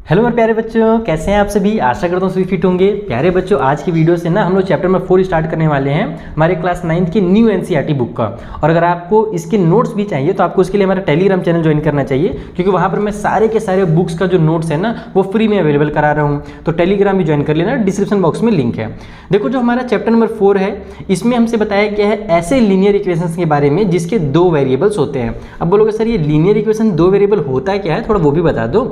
Hello मेरे प्यारे बच्चों, कैसे हैं आप सभी। आशा करता हूँ सभी फिट होंगे। प्यारे बच्चों, आज की वीडियो से ना हम लोग चैप्टर नंबर 4 स्टार्ट करने वाले हैं हमारे क्लास 9 की न्यू एनसीईआरटी बुक का। और अगर आपको इसके नोट्स भी चाहिए तो आपको उसके लिए हमारा टेलीग्राम चैनल ज्वाइन करना चाहिए, क्योंकि वहाँ पर मैं सारे के सारे बुक्स का जो नोट्स है ना वो फ्री में अवेलेबल करा रहा हूँ। तो टेलीग्राम भी ज्वाइन कर लेना, डिस्क्रिप्शन बॉक्स में लिंक है। देखो, जो हमारा चैप्टर नंबर 4 है इसमें हमसे बताया गया है ऐसे लीनियर इक्वेशंस के बारे में जिसके दो वेरिएबल्स होते हैं। अब बोलोगे सर ये लीनियर इक्वेशन दो वेरिएबल होता है क्या है, थोड़ा वो भी बता दो।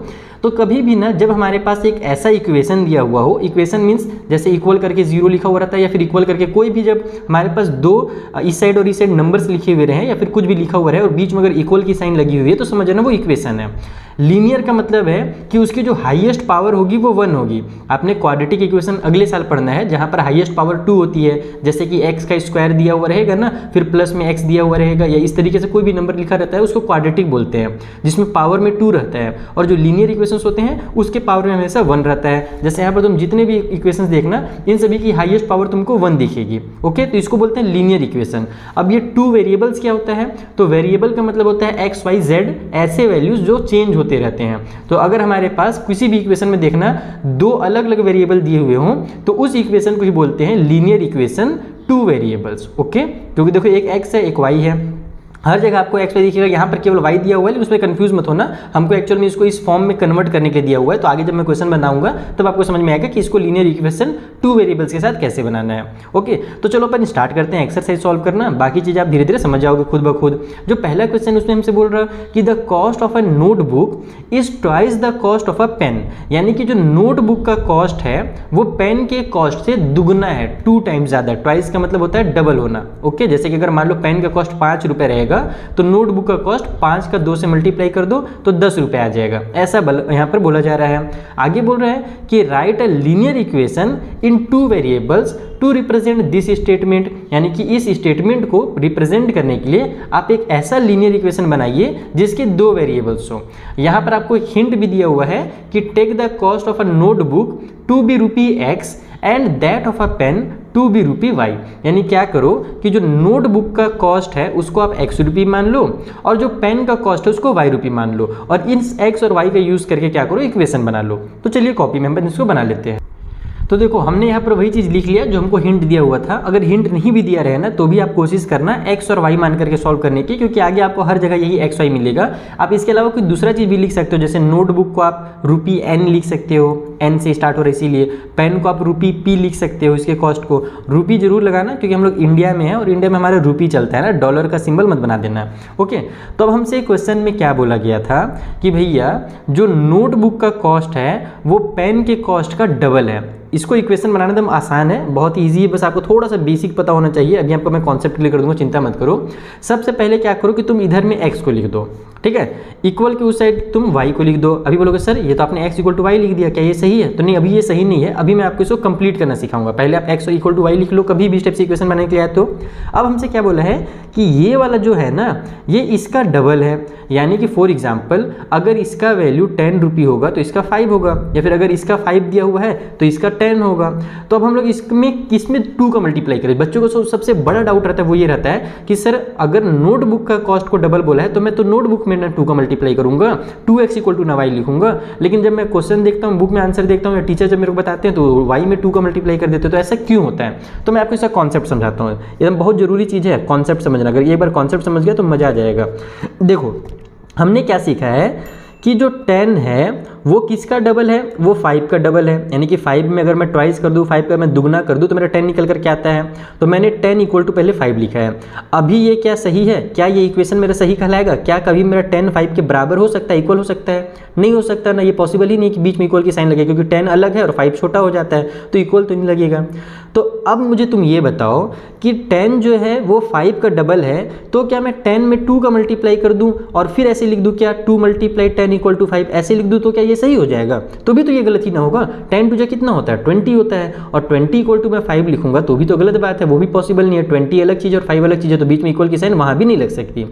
तो कभी भी ना जब हमारे पास एक ऐसा इक्वेशन दिया हुआ हो, इक्वेशन मींस जैसे इक्वल करके 0 लिखा हुआ रहता है या फिर इक्वल करके कोई भी, जब हमारे पास दो इस साइड और इस साइड नंबर्स लिखे हुए रहे या फिर कुछ भी लिखा हुआ रहे और बीच में अगर इक्वल की साइन लगी हुई है तो समझ लेना वो इक्वेशन है। लीनियर का मतलब है कि उसकी जो हाईएस्ट पावर होगी वो 1 होगी। आपने क्वाड्रेटिक इक्वेशन अगले साल पढ़ना है जहां पर हाईएस्ट पावर 2 होती है, जैसे कि x का स्क्वायर दिया हुआ रहेगा ना, फिर प्लस में x दिया हुआ रहेगा या इस तरीके से कोई भी नंबर लिखा रहता है उसको क्वाड्रेटिक बोलते हैं, जिसमें पावर में 2 रहता है। और जो लीनियर इक्वेशंस होते हैं उसके पावर में हमेशा 1 रहता है। जैसे यहाँ पर तुम जितने भी इक्वेशंस देखना इन सभी की हाईएस्ट पावर तुमको 1 दिखेगी। ओके, तो इसको बोलते हैं लीनियर इक्वेशन। अब ये 2 वेरिएबल्स क्या होता है, तो वेरिएबल का मतलब होता है x y z ऐसे वैल्यूज जो चेंज होते रहते हैं। तो अगर हमारे पास किसी भी इक्वेशन में देखना दो अलग अलग वेरिएबल दिए हुए हों तो उस इक्वेशन को ही बोलते हैं लीनियर इक्वेशन 2 वेरिएबल्स। ओके, क्योंकि देखो एक x है एक y है, हर जगह आपको एक्स वाई दिखेगा, यहाँ पर केवल y दिया हुआ है, लेकिन उसमें कंफ्यूज मत होना, हमको एक्चुअल में इसको इस फॉर्म में कन्वर्ट करने के लिए दिया हुआ है। तो आगे जब मैं क्वेश्चन बनाऊंगा तब आपको समझ में आएगा कि इसको लीनियर इक्वेशन 2 वेरिएबल्स के साथ कैसे बनाना है। ओके, तो चलो अपन स्टार्ट करते हैं एक्सरसाइज सॉल्व करना, बाकी चीज़ आप धीरे धीरे समझ जाओगे खुद ब खुद। जो पहला क्वेश्चन उसमें हमसे बोल रहा है कि the cost of a notebook is twice the cost of a pen, यानी कि जो नोटबुक का कॉस्ट है वो पेन के कॉस्ट से दुगना है, 2 टाइम्स ज़्यादा। ट्वाइस का मतलब होता है डबल होना। ओके, जैसे कि अगर मान लो पेन का कॉस्ट 5 रुपये रहेगा तो नोटबुक का कॉस्ट 5 का 2 से मल्टीप्लाई कर दो तो 10 रुपये आ जाएगा, ऐसा यहाँ पर बोला जा रहा है। आगे बोल रहा है कि write a linear equation in 2 variables to represent this statement, यानी कि इस स्टेटमेंट को रिप्रेजेंट करने के लिए आप एक ऐसा लीनियर इक्वेशन बनाइए जिसके 2 वेरिएबल्स हो। यहाँ पर आपको एक हिंट भी दिया हुआ है कि take the cost of a notebook to be ₹x and that of a pen to be ₹y, यानी क्या करो कि जो नोटबुक का कॉस्ट है उसको आप ₹x मान लो और जो पेन का कॉस्ट है उसको y मान लो, और इन x और y का यूज करके क्या करो इक्वेशन बना लो। तो चलिए कॉपी में हम इसको बना लेते हैं। तो देखो हमने यहाँ पर वही चीज़ लिख लिया जो हमको हिंट दिया हुआ था। अगर हिंट नहीं भी दिया रहे ना तो भी आप कोशिश करना x और y मान करके सॉल्व करने की, क्योंकि आगे आपको हर जगह यही x y मिलेगा। आप इसके अलावा कोई दूसरा चीज़ भी लिख सकते हो, जैसे नोटबुक को आप ₹n लिख सकते हो, n से स्टार्ट हो रहा है इसीलिए। पेन को आप ₹p लिख सकते हो, इसके कॉस्ट को रूपी जरूर लगाना क्योंकि हम लोग इंडिया में हैं और इंडिया में हमारा रूपी चलता है ना, डॉलर का सिंबल मत बना देना। ओके, तो अब हमसे क्वेश्चन में क्या बोला गया था कि भैया जो नोटबुक का कॉस्ट है वो पेन के कॉस्ट का डबल है। इसको इक्वेशन बनाना एकदम आसान है, बहुत इजी है, बस आपको थोड़ा सा बेसिक पता होना चाहिए। अभी आपको मैं कॉन्सेप्ट क्लियर कर दूंगा, चिंता मत करो। सबसे पहले क्या करो कि तुम इधर में x को लिख दो, ठीक है, इक्वल के उस साइड तुम y को लिख दो। अभी बोलोगे सर ये तो आपने x = y लिख दिया, क्या ये सही है? तो नहीं, अभी ये सही नहीं है, अभी मैं आपको इसको कंप्लीट करना सिखाऊंगा। पहले आप x = y लिख लो कभी भी स्टेप से इक्वेशन बनाने के लिए आए तो। अब हमसे क्या बोला है कि ये वाला जो है ना ये इसका डबल है, यानी कि फॉर एग्जाम्पल अगर इसका वैल्यू ₹10 होगा तो इसका 5 होगा, या फिर अगर इसका 5 दिया हुआ है तो इसका 10 होगा। तो अब हम लोग इसमें किसमें 2 का मल्टीप्लाई करें। बच्चों को सबसे बड़ा डाउट रहता है वो ये रहता है कि सर अगर नोटबुक का कॉस्ट को डबल बोला है तो मैं तो नोटबुक में ना 2 का मल्टीप्लाई करूंगा, 2x = y लिखूंगा, लेकिन जब मैं क्वेश्चन देखता हूँ, बुक में आंसर देखता हूँ या टीचर जब मेरे को बताते हैं तो y में 2 का मल्टीप्लाई कर देते हैं। तो ऐसा क्यों होता है? तो मैं आपको इसका कॉन्सेप्ट समझाता हूँ, एकदम बहुत जरूरी चीज़ है कॉन्सेप्ट समझना। अगर एक बार कॉन्सेप्ट समझ गया तो मजा आ जाएगा। देखो हमने क्या सीखा है कि जो 10 है वो किसका डबल है, वो 5 का डबल है, यानी कि 5 में अगर मैं ट्वाइस कर दूँ, 5 का मैं दुगना कर दूँ तो मेरा 10 निकल कर क्या आता है। तो मैंने 10 = पहले 5 लिखा है। अभी ये क्या सही है? क्या ये इक्वेशन मेरा सही कहलाएगा? क्या कभी मेरा 10 5 के बराबर हो सकता है, इक्वल हो सकता है? नहीं हो सकता ना, ये पॉसिबल ही नहीं कि बीच में इक्वल की साइन लगे, क्योंकि 10 अलग है और 5 छोटा हो जाता है तो इक्वल तो नहीं लगेगा। तो अब मुझे तुम ये बताओ कि 10 जो है वो 5 का डबल है, तो क्या मैं 10 में 2 का मल्टीप्लाई कर दूं और फिर ऐसे लिख दूं क्या 2 × 10 = 5 ऐसे लिख दूं तो क्या ये सही हो जाएगा? तो भी तो ये गलत ही ना होगा। 10 2 कितना होता है? 20 होता है, और 20 = मैं 5 लिखूंगा तो भी तो गलत बात है, वो भी पॉसिबल नहीं है। 20 अलग चीज़ और 5 अलग चीज़ है, तो बीच में इक्वल की साइन वहाँ भी नहीं लग सकती।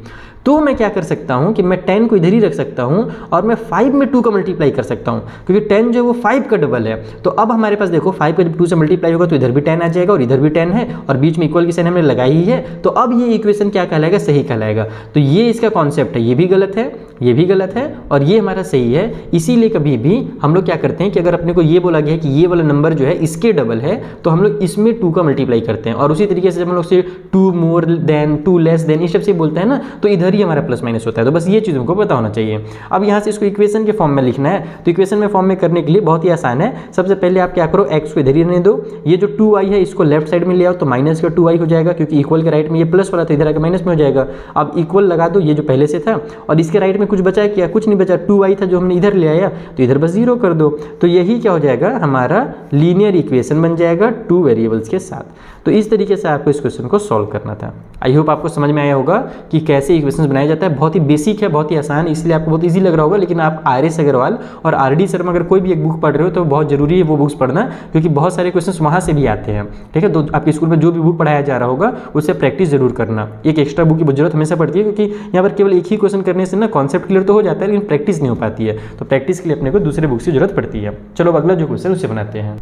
तो मैं क्या कर सकता हूँ कि मैं 10 को इधर ही रख सकता हूँ और मैं 5 में 2 का मल्टीप्लाई कर सकता हूँ, क्योंकि 10 जो है वो 5 का डबल है। तो अब हमारे पास देखो 5 का जब 2 से मल्टीप्लाई होगा तो इधर भी 10 आ जाएगा और इधर भी 10 है और बीच में इक्वल की साइन हमने लगाई ही है। तो अब ये इक्वेशन क्या कहलाएगा? सही कहलाएगा। तो ये इसका कॉन्सेप्ट है, ये भी गलत है ये भी गलत है और ये हमारा सही है। इसीलिए कभी भी हम लोग क्या करते हैं कि अगर अपने को ये बोला गया है कि ये वाला नंबर जो है इसके डबल है तो हम लोग इसमें 2 का मल्टीप्लाई करते हैं। और उसी तरीके से जब हम लोग से 2 मोर देन 2 लेस देन इस टाइप से बोलते हैं ना, तो इधर ही हमारा प्लस माइनस होता है। तो बस ये चीज़ हमको पता होना चाहिए। अब यहाँ से इसको इक्वेशन के फॉर्म में लिखना है, तो इक्वेशन में फॉर्म में करने के लिए बहुत ही आसान है। सबसे पहले आप क्या करो, एक्स को इधर ही रहने दो, ये जो 2y है इसको लेफ्ट साइड में ले आओ तो माइनस का 2y हो जाएगा, क्योंकि इक्वल के राइट में ये प्लस वाला था, इधर आकर माइनस में हो जाएगा। अब इक्वल लगा दो, ये जो पहले से था, और इसके राइट में कुछ बचा क्या, कुछ नहीं बचा, 2y था जो हमने इधर ले आया, तो इधर बस 0 कर दो। तो यही क्या हो जाएगा, हमारा लीनियर इक्वेशन बन जाएगा 2 वेरिएबल्स के साथ। तो इस तरीके से आपको इस क्वेश्चन को सॉल्व करना था। आई होप आपको समझ में आया होगा कि कैसे इक्वेशंस बनाया जाता है। बहुत ही बेसिक है, बहुत ही आसान, इसलिए आपको बहुत इजी लग रहा होगा। लेकिन आप RS अग्रवाल और RD शर्मा अगर कोई भी एक बुक पढ़ रहे हो तो बहुत जरूरी है वो बुक्स पढ़ना, क्योंकि बहुत सारे क्वेश्चंस वहाँ से भी आते हैं। ठीक है, तो आपके स्कूल में जो भी बुक पढ़ाया जा रहा होगा उससे प्रैक्टिस जरूर करना। एक एक्स्ट्रा बुक की जरूरत हमेशा पड़ती है, क्योंकि यहाँ पर केवल एक ही क्वेश्चन करने से ना कॉन्सेप्ट क्लियर तो हो जाता है लेकिन प्रैक्टिस नहीं हो पाती है। तो प्रैक्टिस के लिए अपने को दूसरे बुक्स की जरूरत पड़ती है। चलो अगला जो क्वेश्चन उसे बनाते हैं।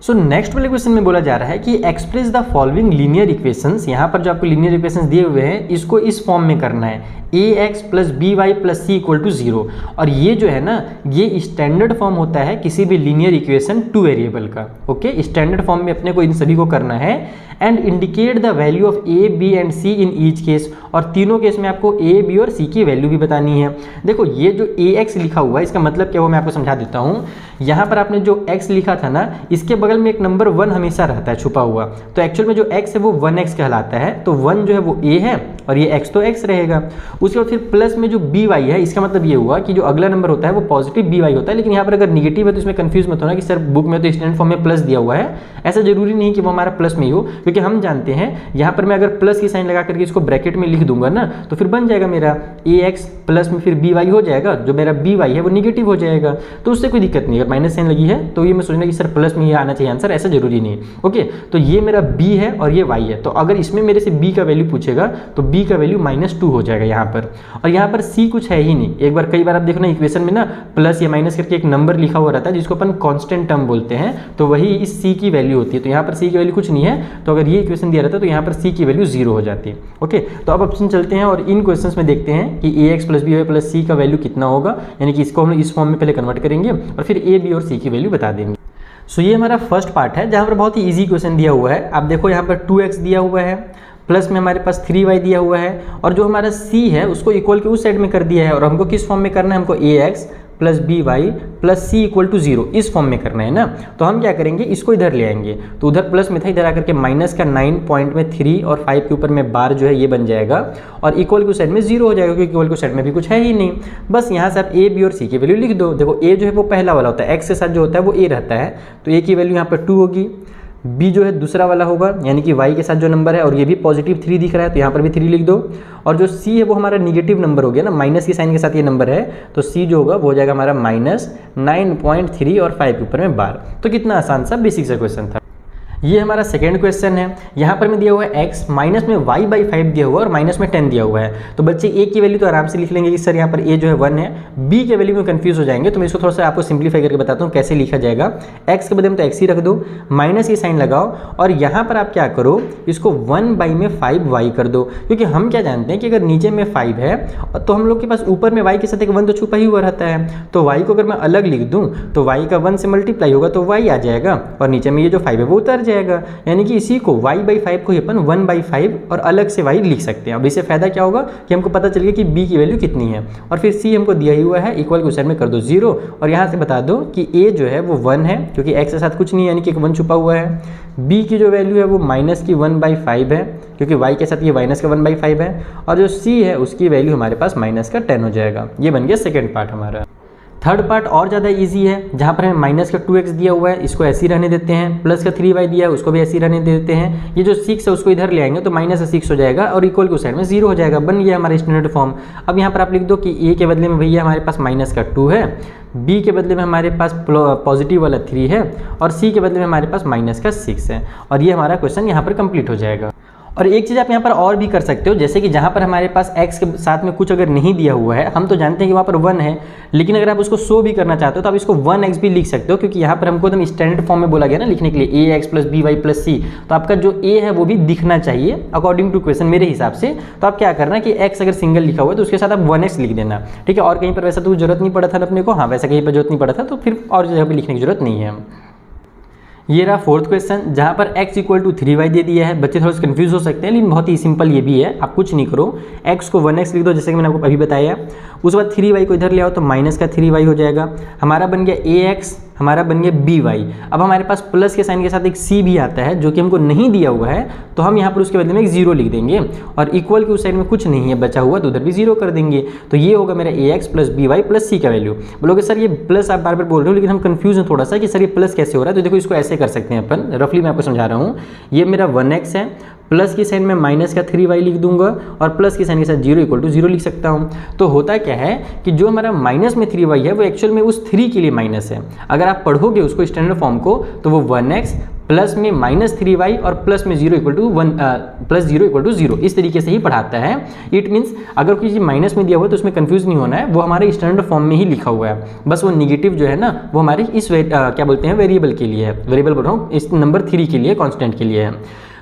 सो नेक्स्ट वाले क्वेश्चन में बोला जा रहा है कि express the following linear equations. यहाँ पर जो आपको लीनियर इक्वेशंस दिए हुए हैं इसको इस फॉर्म में करना है, ax + by + c = 0। और ये जो है ना, ये स्टैंडर्ड फॉर्म होता है किसी भी लीनियर इक्वेशन 2 वेरिएबल का। ओके, स्टैंडर्ड फॉर्म में अपने को इन सभी को करना है। And indicate the value of a, b and c in each case. और तीनों केस में आपको a, b और c की वैल्यू भी बतानी है। देखो ये जो ax लिखा हुआ है इसका मतलब क्या, वो मैं आपको समझा देता हूँ। यहाँ पर आपने जो x लिखा था ना, इसके बगल में एक नंबर 1 हमेशा रहता है छुपा हुआ। तो एक्चुअल में जो x है वो 1x कहलाता है। तो 1 जो है वो a है और ये x तो x रहेगा। उसके बाद फिर प्लस में जो by है, इसका मतलब ये हुआ कि जो अगला नंबर होता है वो पॉजिटिव by होता है। लेकिन यहाँ पर अगर निगेटिव है तो इसमें कंफ्यूज मत होना कि सर बुक में तो स्टैंडर्ड फॉर्म में प्लस दिया हुआ है। ऐसा जरूरी नहीं कि वो हमारा प्लस में ही हो, क्योंकि हम जानते हैं यहाँ पर मैं अगर प्लस की साइन लगा करके इसको ब्रैकेट में लिख दूंगा ना, तो फिर बन जाएगा मेरा ax प्लस में फिर by हो जाएगा। जो मेरा by है वो निगेटिव हो जाएगा, तो उससे कोई दिक्कत नहीं। अगर माइनस साइन लगी है तो ये मैं सोचना कि सर प्लस में ही आना चाहिए आंसर, ऐसा जरूरी नहीं। ओके, तो ये मेरा b है और ये y है। तो अगर इसमें मेरे से b का वैल्यू पूछेगा तो b का वैल्यू -2 हो जाएगा यहाँ पर। और यहाँ पर c कुछ है ही नहीं। एक बार कई बार आप देखो ना इक्वेशन में ना प्लस या माइनस करके एक नंबर लिखा हुआ रहता है जिसको अपन कांस्टेंट टर्म बोलते हैं, तो वही इस c की वैल्यू होती है। तो यहाँ पर c की वैल्यू कुछ नहीं है, तो अगर ये इक्वेशन दिया रहता है तो यहाँ पर c की वैल्यू 0 हो जाती है। ओके, तो अब ऑप्शन चलते हैं और इन क्वेश्चंस में देखते हैं कि ax + by + c का वैल्यू कितना होगा। यानी कि इसको हम इस फॉर्म में पहले कन्वर्ट करेंगे और फिर a, b और c की वैल्यू बता देंगे। सो ये हमारा फर्स्ट पार्ट है जहाँ पर बहुत ही ईजी क्वेश्चन दिया हुआ है। आप देखो यहाँ पर 2x दिया हुआ है, प्लस में हमारे पास 3y दिया हुआ है, और जो हमारा c है उसको इक्वल के उस साइड में कर दिया है। और हमको किस फॉर्म में करना है, हमको ax + by + c = 0 इस फॉर्म में करना है ना। तो हम क्या करेंगे, इसको इधर ले आएंगे। तो उधर प्लस में था, इधर आकर के माइनस का 9 पॉइंट में 3 और 5 के ऊपर में बार जो है ये बन जाएगा, और इक्वल के साइड में 0 हो जाएगा, क्योंकि इक्वल के साइड में भी कुछ है ही नहीं। बस यहाँ से आप a, b और c की वैल्यू लिख दो। देखो a जो है वो पहला वाला होता है, x के साथ जो होता है वो a रहता है, तो a की वैल्यू यहाँ पर 2 होगी। b जो है दूसरा वाला होगा, यानी कि y के साथ जो नंबर है, और ये भी पॉजिटिव 3 दिख रहा है तो यहाँ पर भी 3 लिख दो। और जो c है वो हमारा निगेटिव नंबर हो गया ना, माइनस की साइन के साथ ये नंबर है, तो c जो होगा वो हो जाएगा हमारा -9.3 और 5 के ऊपर में बार। तो कितना आसान सा बेसिक सा क्वेश्चन था। ये हमारा सेकेंड क्वेश्चन है। यहाँ पर में दिया हुआ है x, माइनस में y/5 दिया हुआ है और माइनस में 10 दिया हुआ है। तो बच्चे a की वैल्यू तो आराम से लिख लेंगे कि सर यहाँ पर a जो है 1 है। b के वैल्यू में कंफ्यूज हो जाएंगे, तो मैं इसको थोड़ा सा आपको सिंप्लीफाई करके बताता हूँ कैसे लिखा जाएगा। x के बदले में तो x ही रख दो, माइनस की साइन लगाओ, और यहाँ पर आप क्या करो, इसको 1/5y कर दो। क्योंकि हम क्या जानते हैं कि अगर नीचे में 5 है तो हम लोग के पास ऊपर में y के साथ एक 1 तो छुपा ही हुआ रहता है। तो y को अगर मैं अलग लिख दूँ तो y का 1 से मल्टीप्लाई होगा तो y आ जाएगा, और नीचे में ये जो 5 है वो उतर जाएगा। यानी कि इसी को y/5 को ही अपन 1/5 और अलग से y लिख सकते हैं। अब इससे फायदा क्या होगा कि हमको पता चल गया कि b की वैल्यू कितनी है, और फिर c हमको दिया ही हुआ है, इक्वल के साइड में कर दो 0, और यहाँ से बता दो कि a जो है वो 1 है, क्योंकि x के साथ कुछ नहीं है, यानी कि एक 1 छुपा हुआ है। b की जो वैल्यू है वो -1/5 है, क्योंकि y के साथ ये -1/5 है, और जो c है उसकी वैल्यू हमारे पास -10 हो जाएगा। ये बन गया सेकेंड पार्ट हमारा। थर्ड पार्ट और ज़्यादा इजी है, जहाँ पर हमें -2x दिया हुआ है, इसको ऐसे ही रहने देते हैं। प्लस का 3y दिया है, उसको भी ऐसे ही रहने देते हैं। ये जो 6 है उसको इधर ले आएंगे तो -6 हो जाएगा, और इक्वल के साइड में 0 हो जाएगा। बन गया हमारा स्टैंडर्ड फॉर्म। अब यहाँ पर आप लिख दो कि a के बदले में भैया हमारे पास -2 है, b के बदले में हमारे पास पॉजिटिव वाला 3 है, और c के बदले में हमारे पास -6 है। और ये हमारा क्वेश्चन यहाँ पर कंप्लीट हो जाएगा। और एक चीज़ आप यहाँ पर और भी कर सकते हो, जैसे कि जहाँ पर हमारे पास x के साथ में कुछ अगर नहीं दिया हुआ है, हम तो जानते हैं कि वहाँ पर 1 है, लेकिन अगर आप उसको शो भी करना चाहते हो तो आप इसको 1x भी लिख सकते हो, क्योंकि यहाँ पर हमको एकदम स्टैंडर्ड फॉर्म में बोला गया ना लिखने के लिए ax + by + c, तो आपका जो a है वो भी दिखना चाहिए अकॉर्डिंग टू क्वेश्चन मेरे हिसाब से। तो आप क्या करना कि x अगर सिंगल लिखा हुआ है तो उसके साथ आप 1x लिख देना, ठीक है। और कहीं पर वैसा तो जरूरत नहीं पड़ा था अपने को, हाँ वैसा कहीं पर जरूरत नहीं पड़ा था, तो फिर और जगह पर लिखने की जरूरत नहीं है। ये रहा फोर्थ क्वेश्चन, जहाँ पर x = 3y दे दिया है। बच्चे थोड़ा सा कंफ्यूज हो सकते हैं, लेकिन बहुत ही सिंपल ये भी है। आप कुछ नहीं करो, x को 1x लिख दो जैसे कि मैंने आपको अभी बताया। उसके बाद 3y को इधर ले आओ तो माइनस का 3y हो जाएगा। हमारा बन गया ax, हमारा बन गया by। अब हमारे पास प्लस के साइन के साथ एक c भी आता है जो कि हमको नहीं दिया हुआ है, तो हम यहाँ पर उसके बदले में एक 0 लिख देंगे, और इक्वल के उस साइड में कुछ नहीं है बचा हुआ तो उधर भी 0 कर देंगे। तो ये होगा मेरा ax + by + c का वैल्यू। बोलोगे सर ये प्लस आप बार बार बोल रहे हो, लेकिन हम कंफ्यूज हैं थोड़ा सा कि सर ये प्लस कैसे हो रहा है। तो देखो इसको ऐसे कर सकते हैं अपन, रफली मैं आपको समझा रहा हूँ। ये मेरा 1x है, प्लस की साइन में माइनस का 3y लिख दूंगा, और प्लस की साइन के साथ 0 = 0 लिख सकता हूँ। तो होता क्या है कि जो हमारा माइनस में 3y है वो एक्चुअल में उस 3 के लिए माइनस है। अगर आप पढ़ोगे उसको स्टैंडर्ड फॉर्म को तो वो 1x प्लस में -3y और प्लस में 0 = 0 इस तरीके से ही पढ़ाता है। इट मीन्स अगर कोई चीज़ माइनस में दिया हुआ है तो उसमें कंफ्यूज नहीं होना है, वो हमारे स्टैंडर्ड फॉर्म में ही लिखा हुआ है। बस वो निगेटिव जो है ना वो हमारे इस क्या बोलते हैं वेरिएबल के लिए है, वेरिएबल बोल रहा हूँ, इस नंबर 3 के लिए, कॉन्स्टेंट के लिए है।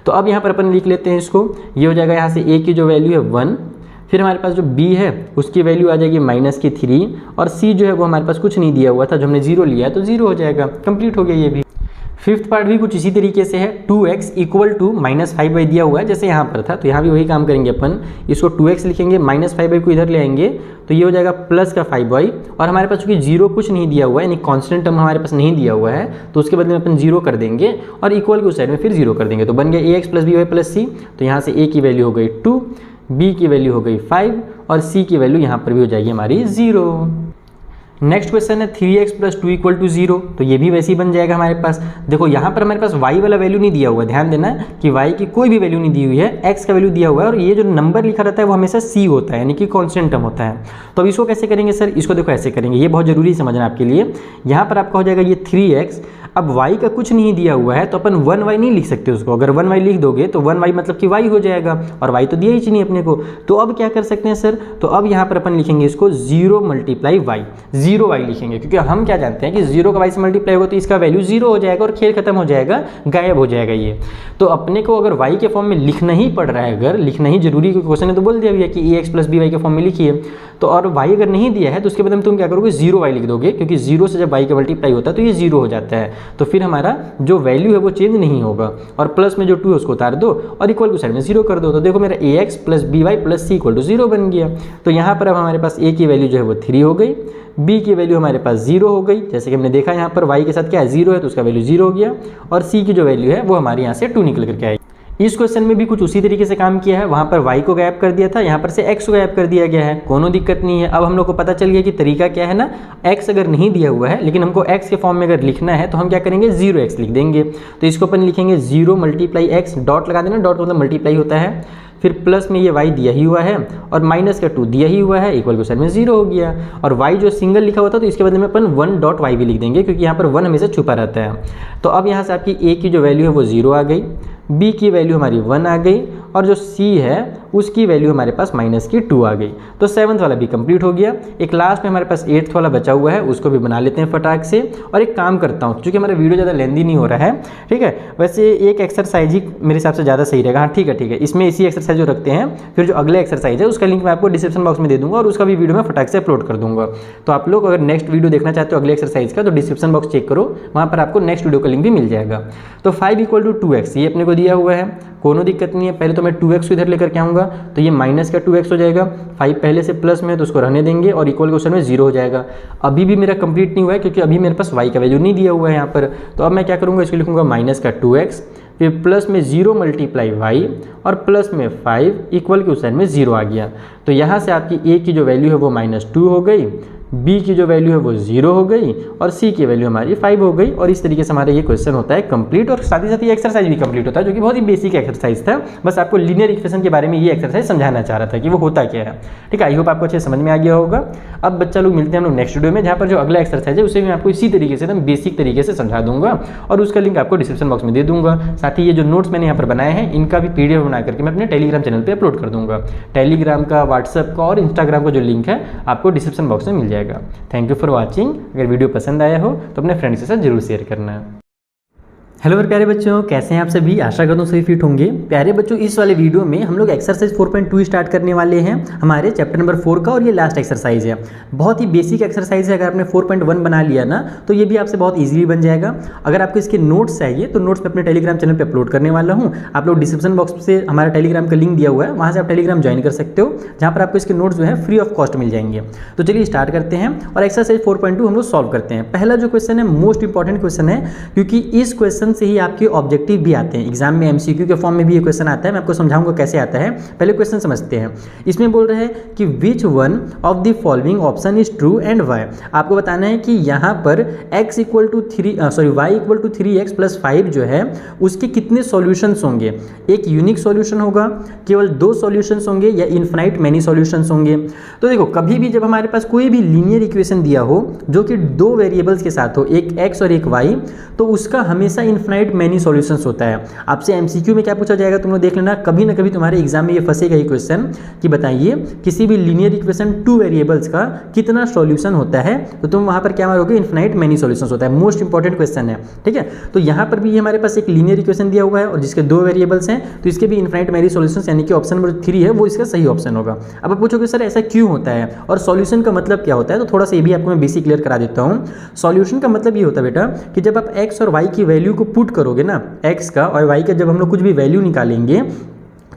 तो अब यहाँ पर अपन लिख लेते हैं इसको। ये हो जाएगा यहाँ से a की जो वैल्यू है 1, फिर हमारे पास जो b है उसकी वैल्यू आ जाएगी -3, और c जो है वो हमारे पास कुछ नहीं दिया हुआ था, जो हमने 0 लिया है तो 0 हो जाएगा। कंप्लीट हो गया ये भी। फिफ्थ पार्ट भी कुछ इसी तरीके से है। 2x = -5y दिया हुआ है जैसे यहाँ पर था, तो यहाँ भी वही काम करेंगे अपन। इसको 2x लिखेंगे, -5y को इधर ले आएंगे तो ये हो जाएगा प्लस का 5y, और हमारे पास चूंकि 0 कुछ नहीं दिया हुआ है, यानी कांस्टेंट टर्म हमारे पास नहीं दिया हुआ है, तो उसके बदले में अपन 0 कर देंगे और इक्वल के उस साइड में फिर 0 कर देंगे। तो बन गया ax + by + c। तो यहाँ से a की वैल्यू हो गई 2, b की वैल्यू हो गई 5, और c की वैल्यू यहाँ पर भी हो जाएगी हमारी 0। नेक्स्ट क्वेश्चन है 3x + 2 = 0। तो ये भी वैसे ही बन जाएगा हमारे पास। देखो यहाँ पर हमारे पास y वाला वैल्यू नहीं दिया हुआ है, ध्यान देना कि y की कोई भी वैल्यू नहीं दी हुई है, x का वैल्यू दिया हुआ है, और ये जो नंबर लिखा रहता है वो हमेशा c होता है, यानी कि कांस्टेंट टर्म होता है। तो अब इसको कैसे करेंगे सर, इसको देखो ऐसे करेंगे, ये बहुत जरूरी समझना आपके लिए। यहाँ पर आपका हो जाएगा ये 3x, अब y का कुछ नहीं दिया हुआ है तो अपन 1y नहीं लिख सकते उसको। अगर 1y लिख दोगे तो 1y मतलब कि y हो जाएगा, और y तो दिया ही नहीं अपने को। तो अब क्या कर सकते हैं सर, तो अब यहाँ पर अपन लिखेंगे इसको 0 × y, 0y लिखेंगे, क्योंकि हम क्या जानते हैं कि 0 का y से मल्टीप्लाई होगा तो इसका वैल्यू 0 हो जाएगा और खेल खत्म हो जाएगा, गायब हो जाएगा ये। तो अपने को अगर y के फॉर्म में लिखना ही पड़ रहा है, अगर लिखना ही जरूरी, क्योंकि क्वेश्चन ने तो बोल दिया भैया कि ax + by के फॉर्म में लिखिए, तो और y अगर नहीं दिया है तो उसके बाद तुम क्या करोगे 0y लिख दोगे, क्योंकि 0 से जब y का मल्टीप्लाई होता है तो ये 0 हो जाता है। तो फिर हमारा जो वैल्यू है वो चेंज नहीं होगा, और प्लस में जो 2 है उसको उतार दो और इक्वल को साइड में 0 कर दो। तो देखो मेरा ax + by + c = 0 बन गया। तो यहाँ पर अब हमारे पास a की वैल्यू जो है वो 3 हो गई, b की वैल्यू हमारे पास 0 हो गई, जैसे कि हमने देखा यहाँ पर y के साथ क्या है 0 है तो उसका वैल्यू 0 हो गया, और c की जो वैल्यू है वो हमारे यहाँ से 2 निकल करके आएगी। इस क्वेश्चन में भी कुछ उसी तरीके से काम किया है, वहाँ पर y को गायब कर दिया था, यहाँ पर से x को गायब कर दिया गया है, कोनो दिक्कत नहीं है। अब हम लोग को पता चल गया कि तरीका क्या है ना, x अगर नहीं दिया हुआ है लेकिन हमको x के फॉर्म में अगर लिखना है तो हम क्या करेंगे 0x लिख देंगे। तो इसको अपन लिखेंगे 0 × x, डॉट लगा देना, डॉट मतलब मल्टीप्लाई होता है, फिर प्लस में ये y दिया ही हुआ है और माइनस का 2 दिया ही हुआ है, इक्वल के साइड में 0 हो गया, और y जो सिंगल लिखा हुआ था तो इसके बदले में अपन 1.y भी लिख देंगे, क्योंकि यहाँ पर 1 हमेशा छुपा रहता है। तो अब यहाँ से आपकी a की जो वैल्यू है वो 0 आ गई, b की वैल्यू हमारी 1 आ गई, और जो c है उसकी वैल्यू हमारे पास -2 आ गई। तो 7th वाला भी कंप्लीट हो गया। एक लास्ट में हमारे पास 8th वाला बचा हुआ है, उसको भी बना लेते हैं फटाक से। और एक काम करता हूँ, क्योंकि हमारा वीडियो ज़्यादा लेंदी नहीं हो रहा है, ठीक है, वैसे एक एक्सरसाइज ही मेरे हिसाब से ज़्यादा सही रहेगा। हाँ ठीक है, इसमें इसी एक्सरसाइज जो रखते हैं, फिर जो अगले एक्सरसाइज है उसका लिंक मैं आपको डिस्क्रिप्शन बॉक्स में दे दूँगा, और उसका भी वीडियो मैं फटाक से अपलोड कर दूँगा। तो आप लोग अगर नेक्स्ट वीडियो देखना चाहते हो अगले एक्सरसाइज का, तो डिस्क्रिप्शन बॉक्स चेक करो, वहाँ पर आपको नेक्स्ट वीडियो का लिंक भी मिल जाएगा। तो 5 = 2x ये अपने को दिया हुआ है, कोनो दिक्कत नहीं है। पहले तो मैं 2x को इधर लेकर के आऊँगा, तो ये माइनस का 2x हो जाएगा, 5 पहले से प्लस में तो उसको रहने देंगे, और इक्वल क्वेश्चन में 0 हो जाएगा। अभी भी मेरा कंप्लीट नहीं हुआ है, क्योंकि अभी मेरे पास y का वैल्यू नहीं दिया हुआ है यहाँ पर। तो अब मैं क्या करूँगा, इसको लिखूँगा माइनस का 2x, फिर प्लस में 0 × y, और प्लस में 5 इक्वल के उस साइड में 0 आ गया। तो यहाँ से आपकी a की जो वैल्यू है वो -2 हो गई, बी की जो वैल्यू है वो 0 हो गई और सी की वैल्यू हमारी 5 हो गई। और इस तरीके से हमारा ये क्वेश्चन होता है कंप्लीट, और साथ ही साथ ये एक्सरसाइज भी कंप्लीट होता है, जो कि बहुत ही बेसिक एक्सरसाइज था। बस आपको लीनियर इक्वेशन के बारे में ये एक्सरसाइज समझाना चाह रहा था कि वो होता क्या है। ठीक है, आई होप आपको अच्छे समझ में आ गया होगा। अब बच्चा लोग मिलते हैं हम लोग नेक्स्ट वीडियो में, जहाँ पर जो अगला एक्सरसाइज है उसे मैं आपको इसी तरीके से एकदम बेसिक तरीके से समझा दूंगा और उसका लिंक आपको डिस्क्रिप्शन बॉक्स में दे दूंगा। साथ ही ये जो नोट्स मैंने यहाँ पर बनाए हैं इनका भी PDF बना करके मैं अपने टेलीग्राम चैनल पे अपलोड कर दूंगा। टेलीग्राम का, व्हाट्सएप का और इंस्टाग्राम का जो लिंक है आपको डिस्क्रिप्शन बॉक्स में मिल जाएगा। Thank you for watching. अगर वीडियो पसंद आया हो तो अपने फ्रेंड्स के साथ जरूर शेयर करना। हेलो मेरे प्यारे बच्चों, कैसे हैं आप सभी? आशा करता हूँ सभी फिट होंगे। प्यारे बच्चों, इस वाले वीडियो में हम लोग एक्सरसाइज 4.2 स्टार्ट करने वाले हैं, हमारे चैप्टर नंबर 4 का, और ये लास्ट एक्सरसाइज है। बहुत ही बेसिक एक्सरसाइज है। अगर आपने 4.1 बना लिया ना तो ये भी आपसे बहुत ईजिली बन जाएगा। अगर आपको इसके नोट्स चाहिए तो नोट्स मैं अपने टेलीग्राम चैनल पर अपलोड करने वाला हूँ। आप लोग डिस्क्रिप्शन बॉक्स से हमारा टेलीग्राम का लिंक दिया हुआ है, वहाँ से आप टेलीग्राम ज्वाइन कर सकते हो, जहाँ पर आपको इसके नोट्स जो है फ्री ऑफ कॉस्ट मिल जाएंगे। तो चलिए स्टार्ट करते हैं और एक्सरसाइज 4.2 हम लोग सॉल्व करते हैं। पहला जो क्वेश्चन है मोस्ट इंपॉर्टेंट क्वेश्चन है, क्योंकि इस क्वेश्चन से ही आपके ऑब्जेक्टिव भी आते हैं। एग्जाम में MCQ के फॉर्म में भी ये क्वेश्चन आता है। मैं आपको समझाऊंगा कैसे आता है। पहले क्वेश्चन समझते हैं। इसमें बोल रहे हैं कि which one of the following option is true and why. आपको बताना है कि यहाँ पर y इक्वल टू 3x + 5 जो है उसके कितने सॉल्यूशंस होंगे। एक यूनिक सॉल्यूशन होगा, केवल 2 सॉल्यूशंस होंगे, या इन्फिनाइट मैनी सॉल्यूशंस होंगे। तो देखो, कभी भी जब हमारे पास कोई भी लीनियर इक्वेशन दिया हो जो कि 2 वेरिएबल्स के साथ हो, एक x और एक y, तो उसका हमेशा इन्फिनाइट मैनी सॉल्यूशंस होता है। आपसे MCQ में क्या पूछा जाएगा तुम लोग देख लेना, कभी ना कभी तुम्हारे एग्जाम में ये फंसेगा ये क्वेश्चन कि बताइए किसी भी लीनियर इक्वेशन 2 वेरिएबल्स का कितना सॉल्यूशन होता है, तो तुम वहां पर क्या मारोगे, इन्फिनाइट मैनी सॉल्यूशंस होता है। मोस्ट इंपॉर्टेंट क्वेश्चन है, ठीक है। तो यहाँ पर भी हमारे पास एक लीनियर इक्वेशन दिया हुआ है और जिसके 2 वेरिएबल्स हैं, तो इसके भी इन्फिनाइट मैनी सॉल्यूशंस, यानी कि ऑप्शन नंबर 3 है वो इसका सही ऑप्शन होगा। अब आप पूछोगे सर ऐसा क्यों होता है और सॉल्यूशन का मतलब क्या होता है, तो थोड़ा सा ये भी आपको मैं बेसिक क्लियर करा देता हूँ। सॉल्यूशन का मतलब ये होता है बेटा कि जब आप x और y की वैल्यू को पुट करोगे ना, x का और y का जब हम लोग कुछ भी वैल्यू निकालेंगे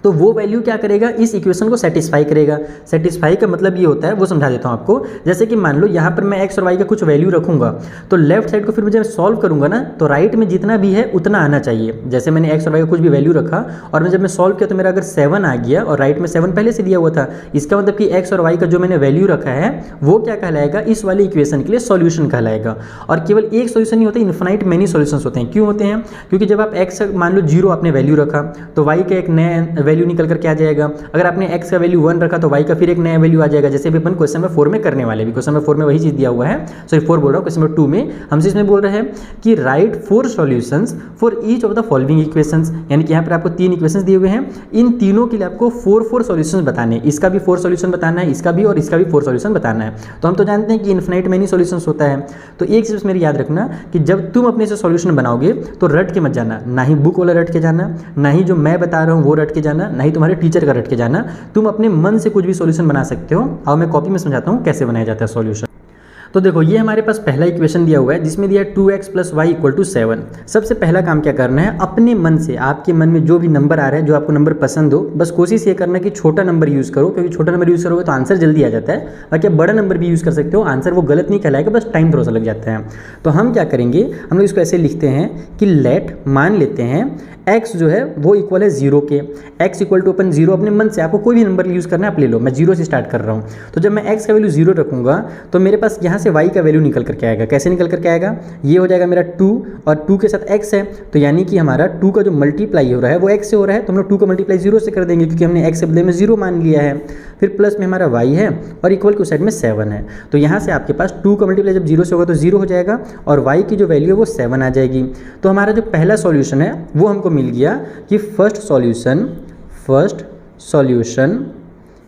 तो वो वैल्यू क्या करेगा, इस इक्वेशन को सेटिस्फाई करेगा। सेटिस्फाई का मतलब ये होता है, वो समझा देता हूँ आपको। जैसे कि मान लो यहाँ पर मैं x और y का कुछ वैल्यू रखूंगा, तो लेफ्ट साइड को फिर जब सॉल्व करूंगा ना, तो राइट में जितना भी है उतना आना चाहिए। जैसे मैंने x और y का कुछ भी वैल्यू रखा और मैं जब मैं सॉल्व किया तो मेरा अगर 7 आ गया और राइट में 7 पहले से दिया हुआ था, इसका मतलब कि x और y का जो मैंने वैल्यू रखा है वो क्या कहलाएगा, इस वाले इक्वेशन के लिए सॉल्यूशन कहलाएगा। और केवल एक सॉल्यूशन नहीं होता, इन्फिनाइट मैनी सॉल्यूशंस होते हैं। क्यों होते हैं, क्योंकि जब आप x मान लो 0 आपने वैल्यू रखा तो y का एक नया वैल्यू निकल कर क्या जाएगा। अगर आपने x का वैल्यू 1 रखा तो y का फिर एक नया वैल्यू आ जाएगा। जैसे भी अपन क्वेश्चन नंबर 4 में करने वाले, भी क्वेश्चन नंबर 4 में वही चीज दिया हुआ है, सॉरी 4 बोल रहा हूँ, क्वेश्चन नंबर 2 में हमसे इसमें बोल रहे हैं कि right 4 solutions for each of the following equations. यानी कि यहाँ पर आपको 3 इक्वेशंस दिए हुए हैं, इन तीनों के लिए आपको 4 सॉल्यूशंस बताने हैं। इसका भी 4 सॉल्यूशन बताना है, इसका भी और इसका भी 4 सॉल्यूशन बताना है। तो हम तो जानते हैं कि इन्फिनाइट मैनी सॉल्यूशंस होता है। तो एक चीज मेरी याद रखना कि जब तुम अपने से सॉल्यूशन बनाओगे तो रट के मत जाना, ना ही बुक वाला रट के जाना, ना ही जो मैं बता रहा हूँ वो रट के जाना, ना ही तुम्हारे टीचर का रट के जाना। तुम अपने मन से कुछ भी सॉल्यूशन बना सकते हो। और मैं कॉपी में समझाता हूँ कैसे बनाया जाता है सॉल्यूशन। तो देखो, ये हमारे पास पहला इक्वेशन दिया हुआ है जिसमें दिया 2x + y = 7। सबसे पहला काम क्या करना है, अपने मन से, आपके मन में जो भी नंबर आ रहा है, जो आपको नंबर पसंद हो, बस कोशिश ये करना कि छोटा नंबर यूज़ करो, क्योंकि छोटा नंबर यूज़ करोगे तो आंसर जल्दी आ जाता है। बाकी आप बड़ा नंबर भी यूज़ कर सकते हो, आंसर वो गलत नहीं कहलाएगा, बस टाइम थोड़ा सा लग जाता है। तो हम क्या करेंगे, हम लोग इसको ऐसे लिखते हैं कि लेट, मान लेते हैं x जो है वो इक्वल है 0 के। x इक्वल टू अपन 0 अपने मन से, आपको कोई भी नंबर यूज़ करना है आप ले लो, मैं 0 से स्टार्ट कर रहा हूँ। तो जब मैं x का वैल्यू 0 रखूँगा तो मेरे पास यहाँ से y का वैल्यू निकल करके आएगा। कैसे निकल करके आएगा, ये हो जाएगा मेरा 2 और 2 के साथ x है, तो यानी कि हमारा 2 का जो मल्टीप्लाई हो रहा है वो x से हो रहा है, तो हम लोग 2 का मल्टीप्लाई 0 से कर देंगे, क्योंकि हमने x के बदले में 0 मान लिया है। फिर प्लस में हमारा y है और इक्वल के उस साइड में 7 है। तो यहाँ से आपके पास 2 का मल्टीप्लाई जब 0 से होगा तो 0 हो जाएगा और y की जो वैल्यू है वो 7 आ जाएगी। तो हमारा जो पहला सॉल्यूशन है वो हमको मिल गया कि फर्स्ट सॉल्यूशन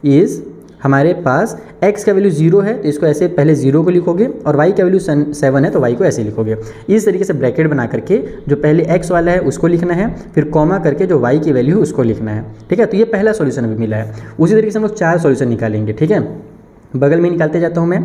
इज, हमारे पास x का वैल्यू 0 है तो इसको ऐसे पहले 0 को लिखोगे और y का वैल्यू 7 है तो y को ऐसे लिखोगे। इस तरीके से ब्रैकेट बना करके जो पहले x वाला है उसको लिखना है, फिर कॉमा करके जो y की वैल्यू है उसको लिखना है। ठीक है, तो ये पहला सॉल्यूशन अभी मिला है। उसी तरीके से हम लोग 4 सॉल्यूशन निकालेंगे। ठीक है, बगल में निकालते जाता हूँ मैं।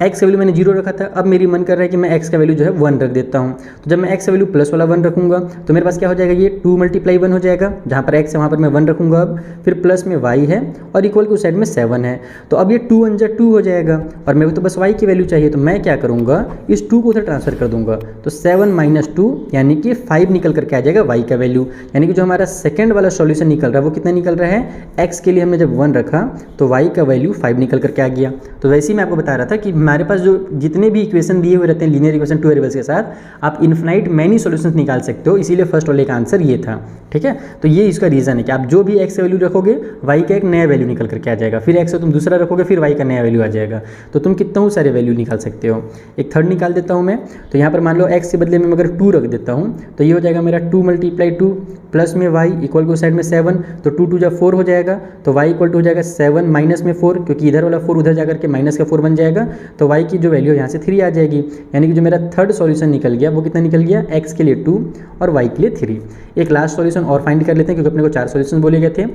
x का वैल्यू मैंने 0 रखा था, अब मेरी मन कर रहा है कि मैं x का वैल्यू जो है 1 रख देता हूँ। तो जब मैं x का वैल्यू प्लस वाला 1 रखूँगा तो मेरे पास क्या हो जाएगा, ये 2 × 1 हो जाएगा, जहाँ पर x है वहाँ पर मैं 1 रखूँगा। अब फिर प्लस में y है और इक्वल के उस साइड में 7 है, तो अब ये 2 × 2 हो जाएगा और मेरे को तो बस y की वैल्यू चाहिए। तो मैं क्या करूँगा, इस 2 को उधर ट्रांसफर कर दूँगा, तो 7 - 2 यानी कि 5 निकल करके आ जाएगा y का वैल्यू। यानी कि जो हमारा सेकेंड वाला सॉल्यूशन निकल रहा है वो कितना निकल रहा है, x के लिए हमने जब 1 रखा तो y का वैल्यू 5 निकल करके आ गया। तो वैसे ही मैं आपको बता रहा था कि हमारे पास जो जितने भी इक्वेशन दिए हुए रहते हैं लीनियर इक्वेशन टू वेरिएबल्स के साथ आप इन्फिनाइट मैनी सॉल्यूशंस निकाल सकते हो, इसीलिए फर्स्ट वाले का आंसर ये था। ठीक है, तो ये इसका रीज़न है कि आप जो भी एक्स का वैल्यू रखोगे वाई का एक नया वैल्यू निकल करके आ जाएगा, फिर एक्स का तुम दूसरा रखोगे फिर वाई का नया वैल्यू आ जाएगा, तो तुम कितना सारे वैल्यू निकाल सकते हो। एक थर्ड निकाल देता हूँ मैं, तो यहाँ पर मान लो एक्स के बदले में अगर 2 रख देता हूँ तो ये हो जाएगा मेरा 2 × 2 प्लस में वाई इक्वल को साइड में 7, तो 2 × 2 = 4 हो जाएगा, तो वाई इक्वल टू हो जाएगा 7 माइनस में 4, क्योंकि इधर वाला 4 उधर जाकर के माइनस का 4 बन जाएगा, तो वाई की जो वैल्यू यहाँ से 3 आ जाएगी। यानी कि जो मेरा थर्ड सॉल्यूशन निकल गया वो कितना निकल गया, एक्स के लिए 2 और वाई के लिए 3। एक लास्ट सॉल्यूशन और फाइंड कर लेते हैं क्योंकि अपने को 4 सॉल्यूशन बोले गए थे।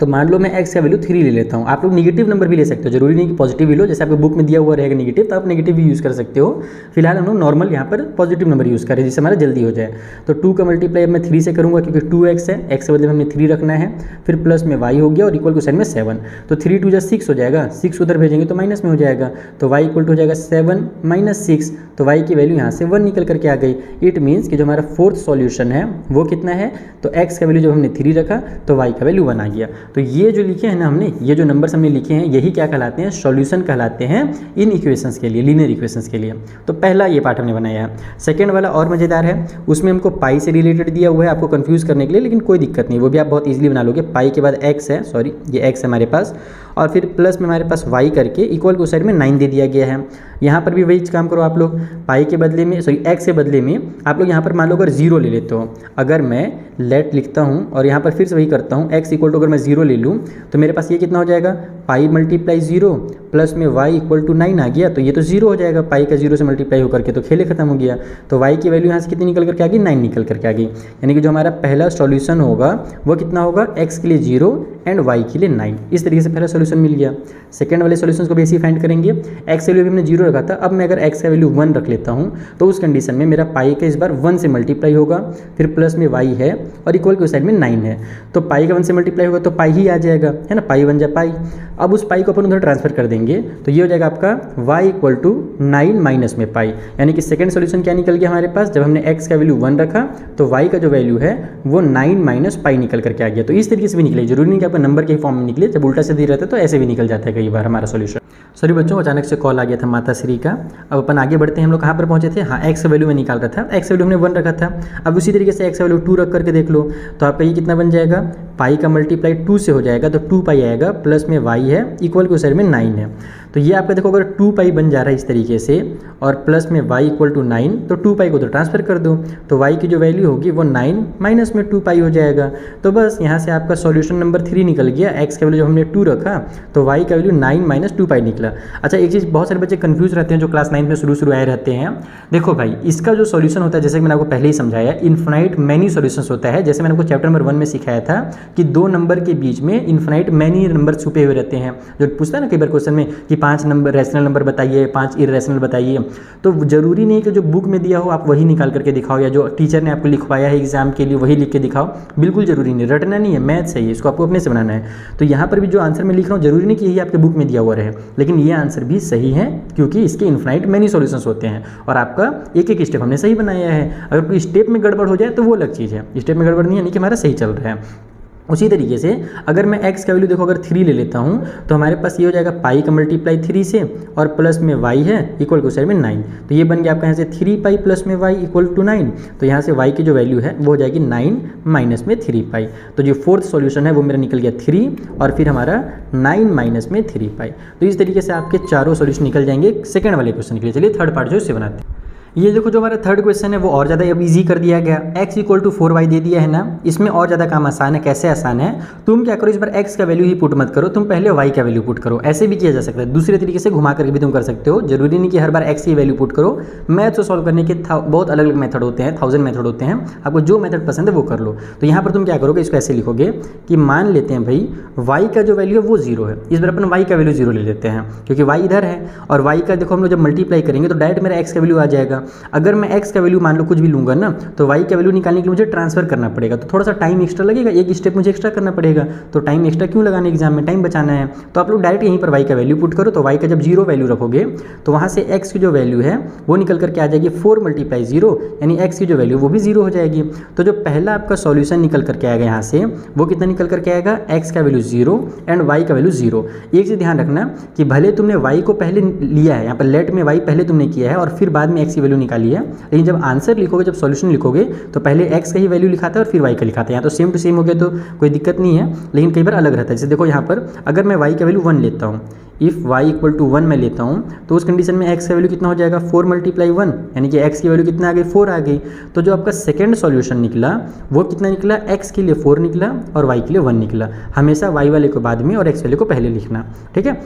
तो मान लो मैं एक्स का वैल्यू 3 ले लेता हूँ। आप लोग नेगेटिव नंबर भी ले सकते हो, जरूरी नहीं कि पॉजिटिव ही लो, जैसे आपके बुक में दिया हुआ रहेगा नेगेटिव तो आप नेगेटिव भी यूज़ कर सकते हो। फिलहाल हम लोग नॉर्मल यहाँ पर पॉजिटिव नंबर यूज़ करें जिससे हमारा जल्दी हो जाए। तो 2 का मल्टीप्लाई अब मैं 3 से करूँगा क्योंकि 2x है, एक्स के बदले में हमने 3 रखना है, फिर प्लस में y हो गया और इक्वल को साइड में 7, तो 3 × 2 = 6 हो जाएगा, 6 उधर भेजेंगे तो माइनस में हो जाएगा, तो y इक्वल टू हो जाएगा 7 - 6, तो y की वैल्यू यहाँ से 1 निकल करके आ गई। इट मीन्स कि जो हमारा फोर्थ सॉल्यूशन है वो कितना है, तो x का वैल्यू जब हमने 3 रखा तो y का वैल्यू 1 आ गया। तो ये जो लिखे हैं ना हमने, ये जो नंबर्स हमने लिखे हैं यही क्या कहलाते हैं, सॉल्यूशन कहलाते हैं इन इक्वेशंस के लिए, लीनियर इक्वेशंस के लिए। तो पहला ये पार्ट हमने बनाया है। सेकंड वाला और मज़ेदार है, उसमें हमको पाई से रिलेटेड दिया हुआ है आपको कंफ्यूज करने के लिए, लेकिन कोई दिक्कत नहीं, वो भी आप बहुत ईजिली बना लोगे। पाई के बाद एक्स है, सॉरी ये एक्स है हमारे पास, और फिर प्लस में हमारे पास वाई करके इक्वल को साइड में 9 दे दिया गया है। यहाँ पर भी वही काम करो आप लोग, पाई के बदले में सॉरी एक्स के बदले में आप लोग यहाँ पर मान लो अगर 0 ले लेते हो, अगर मैं लेट लिखता हूँ और यहाँ पर फिर से वही करता हूँ, एक्स इक्वल टू अगर मैं 0 ले लूँ तो मेरे पास ये कितना हो जाएगा, पाई × 0 प्लस में वाई इक्वल टू 9 आ गया, तो ये तो 0 हो जाएगा, पाई का 0 से मल्टीप्लाई होकर के, तो खेले खत्म हो गया। तो वाई की वैल्यू यहाँ से कितनी निकल करके आ गई, 9 निकल करके आ गई। यानी कि जो हमारा पहला सॉल्यूशन होगा वो कितना होगा, एक्स के लिए 0 एंड वाई के लिए 9। इस तरीके से पहला सॉल्यूशन मिल गया। सेकंड वाले सॉल्यूशंस को भी ऐसे ही फाइंड करेंगे। एक्स वैल्यू भी हमने 0 रखा था, अब मैं अगर एक्स का वैल्यू 1 रख लेता हूँ तो उस कंडीशन में मेरा पाई का इस बार 1 से मल्टीप्लाई होगा, फिर प्लस में वाई है और इक्वल के साइड में 9 है, तो पाई का 1 से मल्टीप्लाई होगा तो पाई ही आ जाएगा, है ना, पाई बन जाए पाई। अब उस पाई को अपन उधर ट्रांसफर कर देंगे तो ये हो जाएगा आपका y इक्वल टू 9 माइनस में पाई। यानी कि सेकंड सॉल्यूशन क्या निकल गया हमारे पास, जब हमने x का वैल्यू 1 रखा तो y का जो वैल्यू है वो 9 माइनस पाई निकल करके आ गया। तो इस तरीके से भी निकले, जरूरी नहीं कि आपका नंबर के फॉर्म में निकले, जब उल्टा से दे रहता है तो ऐसे भी निकल जाता है कई बार हमारा सॉल्यूशन। सॉरी बच्चों, अचानक से कॉल आ गया था माता श्री का। अब अपन आगे बढ़ते हैं, हम लोग कहाँ पर पहुँचे थे, हाँ एक्स का वैल्यू में निकाल रहा था, एक्स वैल्यू हमने 1 रखा था। अब उसी तरीके से एक्स वैल्यू 2 रख करके देख लो तो आपका ये कितना बन जाएगा, पाई का मल्टीप्लाई 2 से हो जाएगा तो 2 पाई आएगा, प्लस में वाई है इक्वल के साइड में 9 है। तो ये आपका देखो अगर 2 पाई बन जा रहा है इस तरीके से और प्लस में y इक्वल टू 9, तो 2 पाई को तो ट्रांसफर कर दो, तो y की जो वैल्यू होगी वो 9 माइनस में 2 पाई हो जाएगा। तो बस यहाँ से आपका सॉल्यूशन नंबर 3 निकल गया। x का वैल्यू जब हमने 2 रखा तो y का वैल्यू 9 माइनस 2 पाई निकला। अच्छा एक चीज़, बहुत सारे बच्चे कंफ्यूज रहते हैं जो क्लास 9 में शुरू आए रहते हैं। देखो भाई, इसका जो सॉल्यूशन होता है जैसे कि मैंने आपको पहले ही समझाया, इन्फिनाइट मैनी सॉल्यूशंस होता है। जैसे मैंने आपको चैप्टर नंबर 1 में सिखाया था कि 2 नंबर के बीच में इन्फिनाइट मैनी नंबर छुपे हुए रहते हैं। जो पूछता है ना कई बार क्वेश्चन में कि 5 नंबर रैशनल नंबर बताइए, 5 इरेशनल बताइए, तो जरूरी नहीं कि जो बुक में दिया हो आप वही निकाल करके दिखाओ या जो टीचर ने आपको लिखवाया है एग्जाम के लिए वही लिख के दिखाओ, बिल्कुल जरूरी नहीं, रटना नहीं है, मैथ्स है ये, इसको आपको अपने से बनाना है। तो यहाँ पर भी जो आंसर मैं लिख रहा हूँ जरूरी नहीं कि यही आपके बुक में दिया हुआ रहे, लेकिन ये आंसर भी सही है क्योंकि इसके इन्फिनाइट मैनी सॉल्यूशंस होते हैं और आपका एक एक स्टेप हमने सही बनाया है। अगर कोई स्टेप में गड़बड़ हो जाए तो वो अलग चीज़ है, स्टेप में गड़बड़ नहीं यानी कि हमारा सही चल रहा है। उसी तरीके से अगर मैं x का वैल्यू देखो अगर 3 ले लेता हूँ तो हमारे पास ये हो जाएगा पाई का मल्टीप्लाई 3 से और प्लस में y है इक्वल टू साइड में 9, तो ये बन गया आपका यहाँ से 3 पाई प्लस में y इक्वल टू 9। तो यहाँ से y की जो वैल्यू है वो हो जाएगी 9 माइनस में 3 पाई। तो जो फोर्थ सॉल्यूशन है वो मेरा निकल गया 3 और फिर हमारा 9 माइनस में 3 पाई। तो इस तरीके से आपके चारों सॉल्यूशन निकल जाएंगे सेकेंड वाले क्वेश्चन के लिए। चलिए थर्ड पार्ट जो इससे बनाते हैं। ये देखो जो हमारा थर्ड क्वेश्चन है वो और ज़्यादा अब इजी कर दिया गया। x इक्वल टू 4y दे दिया है ना, इसमें और ज़्यादा काम आसान है। कैसे आसान है, तुम क्या करो इस बार x का वैल्यू ही पुट मत करो, तुम पहले y का वैल्यू पुट करो। ऐसे भी किया जा सकता है, दूसरे तरीके से घुमा करके भी तुम कर सकते हो, जरूरी नहीं कि हर बार x की वैल्यू पुट करो। मैथ को सॉल्व करने के बहुत अलग अलग मेथड होते हैं, 1000 मेथड होते हैं, आपको जो मेथड पसंद है वो कर लो। तो यहाँ पर तुम क्या करोगे, इसको ऐसे लिखोगे कि मान लेते हैं भाई y का जो वैल्यू है वो 0 है, इस बार अपन y का वैल्यू 0 ले लेते हैं क्योंकि y इधर है और y का देखो हम लोग जब मल्टीप्लाई करेंगे तो डायरेक्ट मेरा x का वैल्यू आ जाएगा। अगर मैं एक्स का वैल्यू मान लो कुछ भी लूँगा ना, तो वाई का वैल्यू निकालने के लिए मुझे ट्रांसफर करना पड़ेगा, तो थोड़ा सा टाइम एक्स्ट्रा लगेगा, एक स्टेप मुझे एक्स्ट्रा करना पड़ेगा। तो टाइम एक्स्ट्रा क्यों लगाना, एग्जाम में टाइम बचाना है। तो आप लोग डायरेक्ट यहीं पर वाई का वैल्यू पुट करो, तो वाई का जब 0 वैल्यू रखोगे तो वहाँ से एक्स की जो वैल्यू है वो निकल करके आ जाएगी 4 × 0, यानी एक्स की जो वैल्यू वो भी 0 हो जाएगी। तो जो पहला आपका सॉल्यूशन निकल करके आएगा यहाँ से, वो कितना निकल करके आएगा, एक्स का वैल्यू 0 एंड वाई का वैल्यू 0। एक चीज़ ध्यान रखना कि भले तुमने वाई को पहले लिया है, यहाँ पर लेट में वाई पहले तुमने किया है और फिर बाद में एक्स की वैल्यू निकाली है, लेकिन जब आंसर लिखोगे, जब सॉल्यूशन लिखोगे तो पहले एक्स का ही वैल्यू लिखाता है और फिर वाई का लिखाता है। यहाँ तो सेम टू सेम हो गया तो कोई दिक्कत नहीं है, लेकिन कई बार अलग रहता है। जैसे देखो यहाँ पर अगर मैं वाई का वैल्यू 1 लेता हूँ, इफ़ y = 1 मैं लेता हूँ, तो उस कंडीशन में x का वैल्यू कितना हो जाएगा, 4 × 1, यानी कि x की वैल्यू कितना आ गई, 4 आ गई। तो जो आपका सेकंड सॉल्यूशन निकला वो कितना निकला, x के लिए 4 निकला और y के लिए 1 निकला। हमेशा y वाले को बाद में और x वाले को पहले लिखना, ठीक है।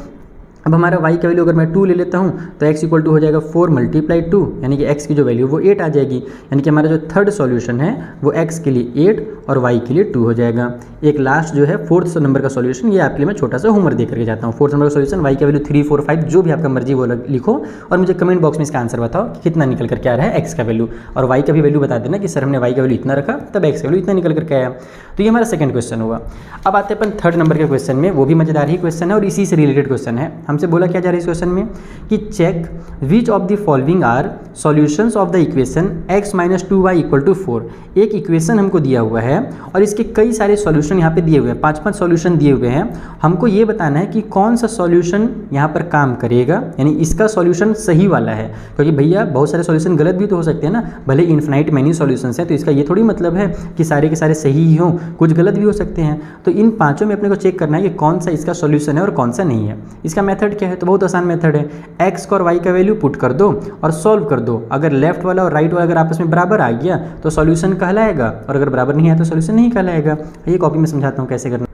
अब हमारा y का वैल्यू अगर मैं 2 ले लेता हूँ तो x = हो जाएगा 4 × 2, यानी कि x की जो वैल्यू वो 8 आ जाएगी। यानी कि हमारा जो थर्ड सॉल्यूशन है वो x के लिए 8 और y के लिए 2 हो जाएगा। एक लास्ट जो है 4th नंबर का सॉल्यूशन, ये आपके लिए मैं छोटा सा होमवर्क दे करके जाता हूँ। 4th नंबर का सॉल्यूशन y का वैल्यू 3, 4, 5 जो भी आपका मर्जी वो लिखो और मुझे कमेंट बॉक्स में इसका आंसर बताओ कि कितना निकल करके आ रहा है x का वैल्यू, और y का भी वैल्यू बता देना कि सर हमने y का वैल्यू इतना रखा तब x का वैल्यू इतना निकल करके आया। तो ये हमारा सेकंड क्वेश्चन हुआ। अब आते हैं अपन थर्ड नंबर के क्वेश्चन में, वो भी मजेदार ही क्वेश्चन है और इसी से रिलेटेड क्वेश्चन है। हमसे बोला क्या जा रहा है इस क्वेश्चन में कि check which of the following are solutions of the equation x - 2y = 4। एक इक्वेशन हमको दिया हुआ है और इसके कई सारे सॉल्यूशन यहाँ पे दिए हुए हैं, 5 सॉल्यूशन दिए हुए हैं। हमको ये बताना है कि कौन सा सॉल्यूशन यहाँ पर काम करेगा, यानी इसका सॉल्यूशन सही वाला है। क्योंकि भैया बहुत सारे सॉल्यूशन गलत भी तो हो सकते हैं ना, भले इन्फिनाइट मैनी सॉल्यूशंस हैं, तो इसका ये थोड़ी मतलब है कि सारे के सारे सही ही हों, कुछ गलत भी हो सकते हैं। तो इन पाँचों में अपने को चेक करना है कि कौन सा इसका सॉल्यूशन है और कौन सा नहीं है। इसका मेथड क्या है, तो बहुत आसान मेथड है, x और y का वैल्यू पुट कर दो और सॉल्व कर दो। अगर लेफ्ट वाला और राइट वाला अगर आपस में बराबर आ गया तो सॉल्यूशन कहलाएगा, और अगर बराबर नहीं आया तो सॉल्यूशन नहीं कहलाएगा। ये कॉपी में समझाता हूँ कैसे करना।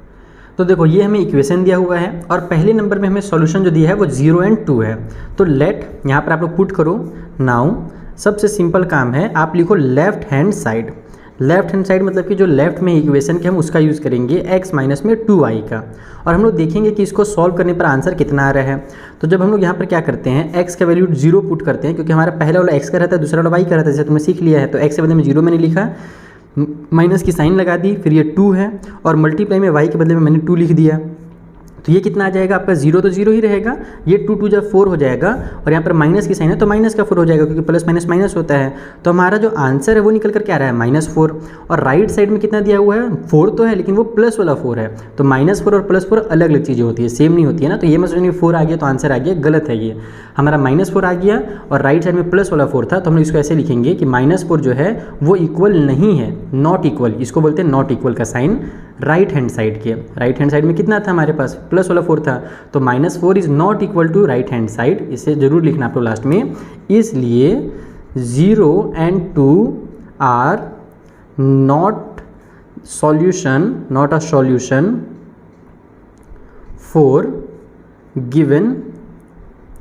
तो देखो ये हमें इक्वेशन दिया हुआ है और पहले नंबर में हमें सॉल्यूशन जो दिया है वो 0 और 2 है। तो लेट यहाँ पर आप लोग पुट करो। नाउ सबसे सिंपल काम है, आप लिखो left hand side. Left hand side मतलब कि जो लेफ्ट में इक्वेशन के हम उसका यूज़ करेंगे x - 2y का, और हम लोग देखेंगे कि इसको सॉल्व करने पर आंसर कितना आ रहा है। तो जब हम लोग यहाँ पर क्या करते हैं, x का वैल्यू 0 पुट करते हैं, क्योंकि हमारा पहला वाला x का रहता है, दूसरा वाला y का रहता है, जैसे तुमने सीख लिया है। तो x के बदले में 0 मैंने लिखा, माइनस की साइन लगा दी, फिर ये 2 है और मल्टीप्लाई में y के बदले में मैंने 2 लिख दिया। तो ये कितना आ जाएगा आपका, 0 तो 0 ही रहेगा, ये 2 2 जब 4 हो जाएगा, और यहाँ पर माइनस की साइन है तो माइनस का 4 हो जाएगा, क्योंकि प्लस माइनस माइनस होता है। तो हमारा जो आंसर है वो निकल कर क्या आ रहा है, -4। और राइट साइड में कितना दिया हुआ है, 4 तो है, लेकिन वो प्लस वाला 4 है। तो -4 और +4 अलग अलग चीज़ें होती है, सेम नहीं होती है ना। तो ये मतलब 4 आ गया तो आंसर आ गया, गलत है। ये हमारा -4 आ गया और राइट साइड में प्लस वाला 4 था, तो हम लोग इसको ऐसे लिखेंगे कि -4 जो है वो इक्वल नहीं है, नॉट इक्वल, इसको बोलते हैं नॉट इक्वल का साइन राइट हैंड साइड के। राइट हैंड साइड में कितना था हमारे पास, प्लस वाला 4 था, तो -4 is not equal to right hand side. इसे जरूर लिखना आपको लास्ट में। इसलिए 0 और 2 are not solution, not a solution for given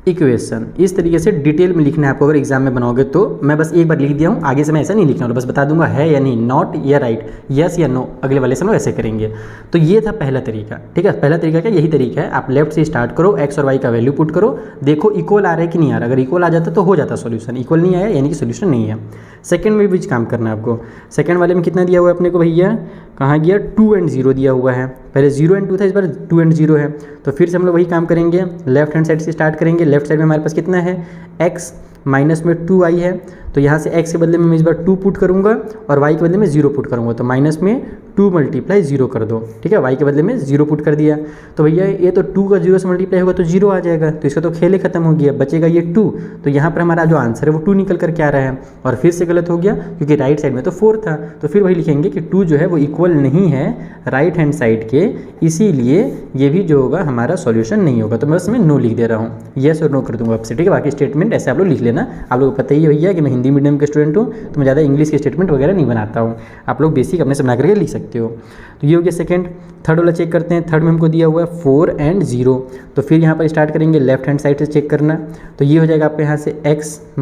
equation. इस तरीके से डिटेल में लिखना है आपको, अगर एग्जाम में बनाओगे तो। मैं बस एक बार लिख दिया हूँ, आगे से मैं ऐसा नहीं लिखने वाला, बस बता दूंगा है या नहीं, नॉट या राइट, यस या नो, अगले वाले से हम ऐसे करेंगे। तो ये था पहला तरीका, ठीक है। पहला तरीका क्या, यही तरीका है, आप लेफ्ट से स्टार्ट करो, x और y का वैल्यू पुट करो, देखो इक्वल आ रहा है कि नहीं आ रहा। अगर इक्वल आ जाता तो हो जाता सोल्यूशन, इक्वल नहीं आया यानी कि सोल्यूशन नहीं है। सेकंड में भी काम करना है आपको। सेकंड वाले में कितना दिया हुआ है अपने को भैया, कहाँ गया, 2 और 0 दिया हुआ है। पहले 0 और 2 था, इस बार 2 और 0 है। तो फिर से हम लोग वही काम करेंगे, लेफ्ट हैंड साइड से स्टार्ट करेंगे। लेफ्ट साइड में हमारे पास कितना है, x - 2y है, तो यहाँ से x के बदले में मैं इस बार 2 पुट करूँगा और y के बदले में 0 पुट करूँगा। तो माइनस में 2 × 0 कर दो, ठीक है। y के बदले में 0 पुट कर दिया, तो भैया ये तो 2 का 0 से मल्टीप्लाई होगा तो 0 आ जाएगा, तो इसका तो खेल ही खत्म हो गया, बचेगा ये 2। तो यहाँ पर हमारा जो आंसर है वो 2 निकल कर के आ रहा है, और फिर से गलत हो गया क्योंकि राइट साइड में तो 4 था। तो फिर वही लिखेंगे कि 2 जो है वो इक्वल नहीं है राइट हैंड साइड के, इसीलिए ये भी जो होगा हमारा सॉल्यूशन नहीं होगा। तो मैं बस मैं नो लिख दे रहा हूँ, येस और नो कर दूंगा आपसे, ठीक है। बाकी स्टेटमेंट ऐसे आप लोग लिख लेना। आप लोग को पता ही है भैया कि मैं हिंदी मीडियम के स्टूडेंट हूँ, तो मैं ज़्यादा इंग्लिश के स्टेटमेंट वगैरह नहीं बनाता हूँ, आप लोग बेसिक अपने से बना करके लिख सकते हो। तो ये हो गया सेकंड। थर्ड वाला चेक करते हैं। थर्ड में हमको दिया हुआ है 4 और 0, तो फिर यहाँ पर स्टार्ट करेंगे लेफ्ट हैंड साइड से चेक करना। तो ये हो जाएगा आपके यहाँ से x -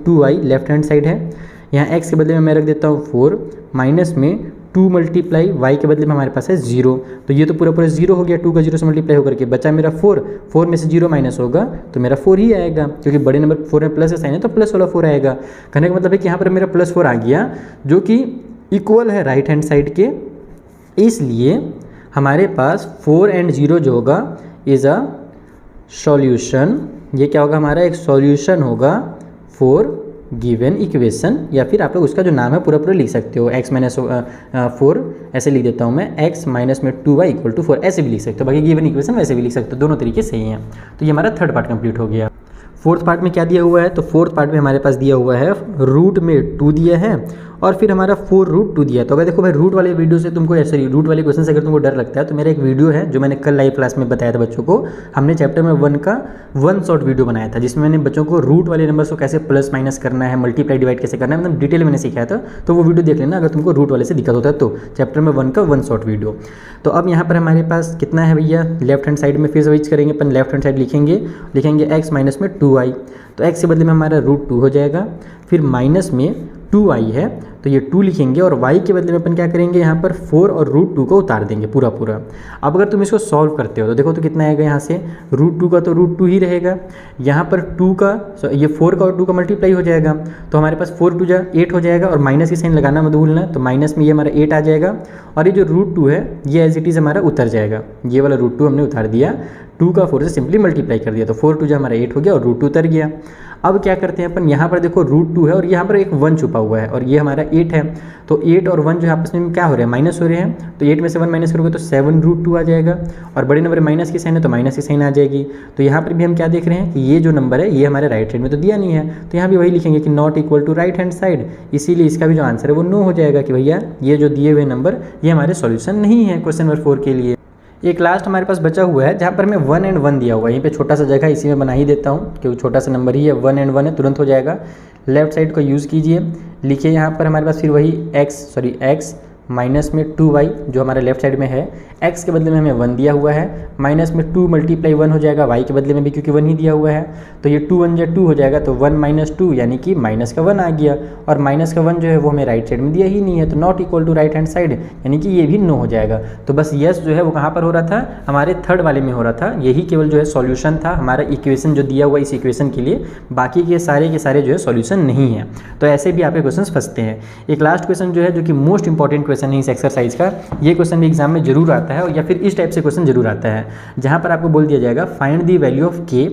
2y left hand side है, यहाँ x के बदले में मैं रख देता हूँ 4, माइनस में 2 मल्टीप्लाई y के बदले में हमारे पास है 0, तो ये तो पूरा पूरा 0 हो गया, 2 का 0 से मल्टीप्लाई होकर के बचा मेरा 4 में से 0 माइनस होगा तो मेरा 4 ही आएगा, क्योंकि बड़े नंबर 4 में प्लस का साइन है तो प्लस वाला 4 आएगा। कहने का मतलब है कि यहाँ पर मेरा +4 आ गया जो कि इक्वल है राइट हैंड साइड के, इसलिए हमारे पास 4 and 0 जो होगा इज़ अ सॉल्यूशन। ये क्या होगा, हमारा एक सॉल्यूशन होगा फॉर गिवन इक्वेशन, या फिर आप लोग उसका जो नाम है पूरा पूरा लिख सकते हो, x माइनस 4 ऐसे लिख देता हूँ मैं, x माइनस में 2y इक्वल टू 4 ऐसे भी लिख सकते हो, बाकी गिवन इक्वेशन वैसे भी लिख सकते हो, दोनों तरीके सही हैं। तो ये हमारा थर्ड पार्ट कंप्लीट हो गया। फोर्थ पार्ट में क्या दिया हुआ है, तो फोर्थ पार्ट में हमारे पास दिया हुआ है रूट में 2 दिया है और फिर हमारा 4√2 दिया है। तो अगर देखो भाई रूट वाले वीडियो से तुमको सॉरी रूट वाले क्वेश्चन से अगर तुमको डर लगता है तो मेरा एक वीडियो है जो मैंने कल लाइव क्लास में बताया था बच्चों को, हमने चैप्टर में 1 का 1 शॉर्ट वीडियो बनाया था जिसमें मैंने बच्चों को रूट वाले नंबर्स को कैसे प्लस माइनस करना है, मल्टीप्लाई डिवाइड कैसे करना है, मतलब डिटेल मैंने सिखाया था। तो वो वीडियो देख लेना अगर तुमको रूट वाले से दिक्कत होता है तो, चैप्टर में 1 का 1 शॉर्ट वीडियो। तो अब यहाँ पर हमारे पास कितना है भैया, लेफ्ट हैंड साइड में फिर स्विच करेंगे, अपन लेफ्ट हैंड साइड लिखेंगे x माइनस में 2y, तो x के बदले में हमारा √2 हो जाएगा, फिर माइनस में 2y है तो ये 2 लिखेंगे और y के बदले में अपन क्या करेंगे, यहाँ पर 4 और √2 को उतार देंगे पूरा पूरा। अब अगर तुम इसको सॉल्व करते हो तो देखो तो कितना आएगा, यहाँ से √2 का तो √2 ही रहेगा, यहाँ पर 2 का ये 4 का और 2 का मल्टीप्लाई हो जाएगा, तो हमारे पास 4 2 8 हो जाएगा और माइनस की साइन लगाना मत भूलना, तो माइनस में ये हमारा 8 आ जाएगा और ये जो √2 है ये एज इट इज़ हमारा उतर जाएगा, ये वाला √2 हमने उतार दिया, 2 का 4 से सिंपली मल्टीप्लाई कर दिया, तो 4 2 हमारा 8 हो गया और √2 उतर गया। अब क्या करते हैं अपन, यहाँ पर देखो √2 है और यहाँ पर एक 1 छुपा हुआ है और ये हमारा 8 है, तो 8 और 1 जो है आपस में क्या हो रहा है, माइनस हो रहे हैं, तो 8 में से 1 माइनस करोगे तो 7√2 आ जाएगा और बड़े नंबर माइनस की साइन है तो माइनस की साइन आ जाएगी। तो यहाँ पर भी हम क्या देख रहे हैं कि ये जो नंबर है ये हमारे राइट हैंड में तो दिया नहीं है, तो यहाँ भी वही लिखेंगे कि not equal to right hand side, इसीलिए इसका भी जो आंसर है वो नो हो जाएगा कि भैया ये जो दिए हुए नंबर ये हमारे सॉल्यूशन नहीं है क्वेश्चन नंबर 4 के लिए। एक लास्ट हमारे पास बचा हुआ है जहाँ पर मैं 1 and 1 दिया हुआ है, यहीं पे छोटा सा जगह इसी में बना ही देता हूँ क्योंकि छोटा सा नंबर ही है, 1 and 1 है, तुरंत हो जाएगा। लेफ्ट साइड को यूज़ कीजिए, लिखिए यहाँ पर हमारे पास फिर वही x माइनस में 2y जो हमारे लेफ्ट साइड में है, x के बदले में हमें 1 दिया हुआ है, माइनस में 2 मल्टीप्लाई 1 हो जाएगा y के बदले में भी क्योंकि 1 ही दिया हुआ है, तो ये 2 1 2 हो जाएगा, तो 1 माइनस 2 यानी कि माइनस का 1 आ गया और माइनस का 1 जो है वो हमें राइट साइड में दिया ही नहीं है, तो not equal to right hand side यानी कि ये भी नो हो जाएगा। तो बस यस जो है वो कहाँ पर हो रहा था, हमारे थर्ड वाले में हो रहा था, यही केवल जो है सॉल्यूशन था हमारा इक्वेशन जो दिया हुआ इस इक्वेशन के लिए, बाकी के सारे जो है सॉल्यूशन नहीं है। तो ऐसे भी आपके क्वेश्चन फंसते हैं। एक लास्ट क्वेश्चन जो है जो कि मोस्ट इंपॉर्टेंट क्वेश्चन है इस एक्सरसाइज का, ये क्वेश्चन भी एग्जाम में जरूर आता है या फिर इस टाइप से क्वेश्चन जरूर आता है जहां पर आपको बोल दिया जाएगा फाइंड द वैल्यू ऑफ के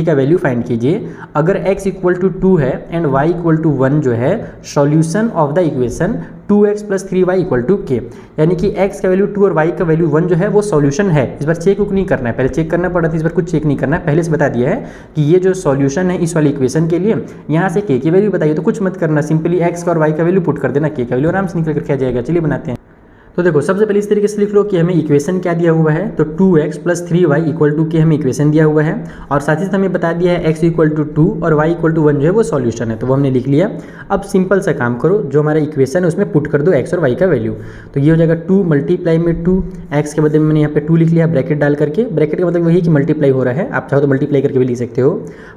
का वैल्यू फाइंड कीजिए अगर x इक्वल टू 2 है एंड y इक्वल टू 1 जो है solution of the equation 2x plus 3y equal to k, यानी कि x का वैल्यू 2 और y का वैल्यू 1 जो है वो सॉल्यूशन है। इस बार चेक नहीं करना है, पहले चेक करना पड़ा था, इस बार कुछ चेक नहीं करना है, पहले से बता दिया है कि ये जो सॉल्यूशन है इस वाली इक्वेशन के लिए, यहाँ से k की वैल्यू बताइए तो कुछ मत करना, सिंपली x का और y का वैल्यू पुट कर देना, k का वैल्यू आराम से निकल कर आ जाएगा। चलिए बनाते हैं। तो देखो सबसे पहले इस तरीके से लिख लो कि हमें इक्वेशन क्या दिया हुआ है, तो 2x plus 3y equal to के हमें इक्वेशन दिया हुआ है और साथ ही साथ हमें बता दिया है x इक्वल टू 2 और y इक्वल टू 1 जो है वो सॉल्यूशन है, तो वो हमने लिख लिया। अब सिंपल सा काम करो, जो हमारा इक्वेशन है उसमें पुट कर दो x और y का वैल्यू, तो ये हो जाएगा 2 मल्टीप्लाई में 2, x के बदले में मैंने यहाँ पे 2 लिख लिया ब्रैकेट डाल करके, ब्रैकेट का मतलब वही कि मल्टीप्लाई हो रहा है, आप चाहो तो मल्टीप्लाई करके भी लिख सकते हो,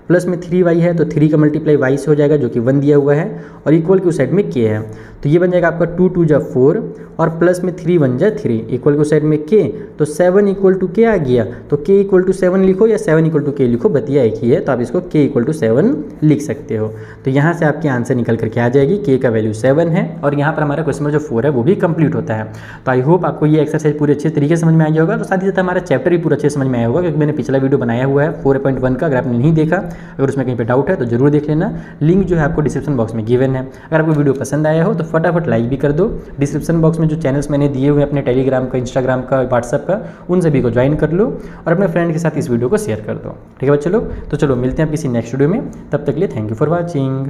प्लस में 3y है तो 3 का मल्टीप्लाई y से हो जाएगा जो कि 1 दिया हुआ है और इक्वल की उस साइड में k है, तो ये बन जाएगा आपका 2 2 जा 4 और प्लस में 3 1 जा 3 इक्वल को साइड में k, तो 7 इक्वल टू k आ गया, तो k इक्वल टू 7 लिखो या 7 इक्वल टू k लिखो, बतिया एक ही है, तो आप इसको k इक्वल टू 7 लिख सकते हो। तो यहाँ से आपकी आंसर निकल करके आ जाएगी, k का वैल्यू 7 है और यहाँ पर हमारा क्वेश्चन नंबर जो 4 है वो भी कंप्लीट होता है। तो आई होप आपको ये एक्सरसाइज पूरे अच्छे तरीके से समझ में आ गया होगा, तो साथ ही साथ हमारा चैप्टर भी पूरा अच्छे समझ में आया होगा क्योंकि मैंने पिछला वीडियो बनाया हुआ है 4.1 का, अगर आपने नहीं देखा, अगर उसमें कहीं पर डाउट है तो जरूर देख लेना, लिंक जो है आपको डिस्क्रिप्शन बॉक्स में गिवन है। अगर आपको वीडियो पसंद आया हो तो फटाफट लाइक भी कर दो, डिस्क्रिप्शन बॉक्स में जो चैनल्स मैंने दिए हुए अपने टेलीग्राम का, इंस्टाग्राम का, व्हाट्सएप का, उन सभी को ज्वाइन कर लो और अपने फ्रेंड के साथ इस वीडियो को शेयर कर दो। ठीक है बच्चे लोग, तो चलो मिलते हैं आप किसी नेक्स्ट वीडियो में, तब तक के लिए थैंक यू फॉर वॉचिंग।